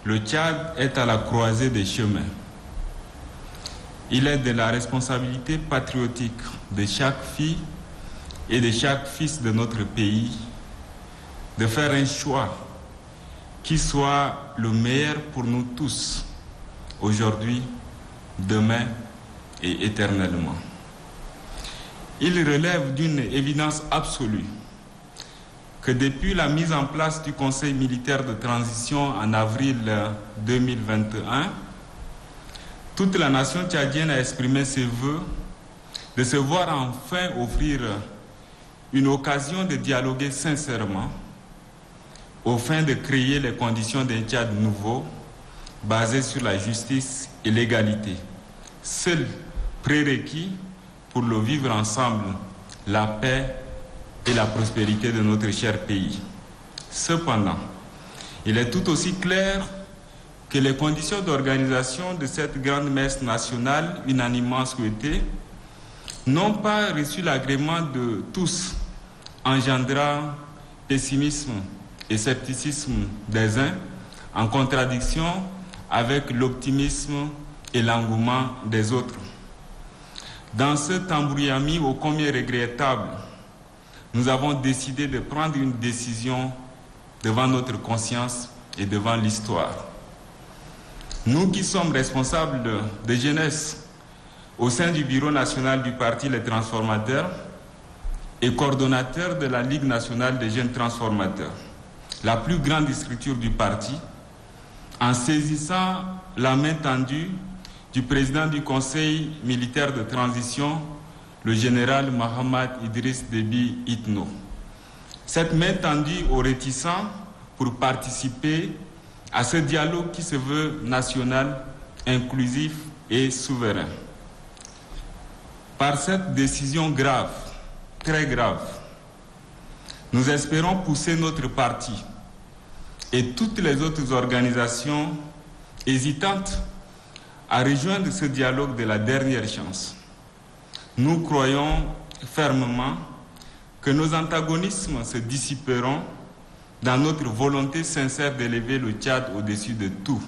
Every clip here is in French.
Le Tchad est à la croisée des chemins. Il est de la responsabilité patriotique de chaque fille et de chaque fils de notre pays de faire un choix qui soit le meilleur pour nous tous, aujourd'hui, demain et éternellement. Il relève d'une évidence absolue que depuis la mise en place du Conseil militaire de transition en avril 2021, toute la nation tchadienne a exprimé ses vœux de se voir enfin offrir une occasion de dialoguer sincèrement au fin de créer les conditions d'un Tchad nouveau basé sur la justice et l'égalité, seul prérequis pour le vivre ensemble, la paix et la prospérité de notre cher pays. Cependant, il est tout aussi clair que les conditions d'organisation de cette grande messe nationale unanimement souhaitée n'ont pas reçu l'agrément de tous, engendrant pessimisme et scepticisme des uns en contradiction avec l'optimisme et l'engouement des autres. Dans cet embrouillamini ô combien regrettable, nous avons décidé de prendre une décision devant notre conscience et devant l'histoire. Nous qui sommes responsables de jeunesse au sein du Bureau national du Parti Les Transformateurs et coordonnateur de la Ligue nationale des jeunes transformateurs, la plus grande structure du parti, en saisissant la main tendue du président du Conseil militaire de transition, le général Mohamed Idriss Déby Itno. Cette main tendue aux réticents pour participer à ce dialogue qui se veut national, inclusif et souverain. Par cette décision grave, très grave, nous espérons pousser notre parti et toutes les autres organisations hésitantes à rejoindre ce dialogue de la dernière chance. Nous croyons fermement que nos antagonismes se dissiperont dans notre volonté sincère d'élever le Tchad au-dessus de tout.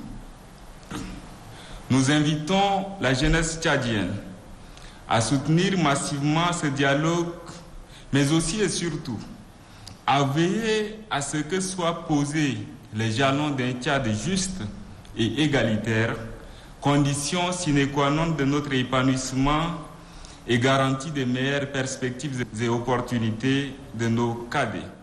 Nous invitons la jeunesse tchadienne à soutenir massivement ce dialogue, mais aussi et surtout à veiller à ce que soient posés les jalons d'un Tchad juste et égalitaire, condition sine qua non de notre épanouissement et garantie des meilleures perspectives et opportunités de nos cadets.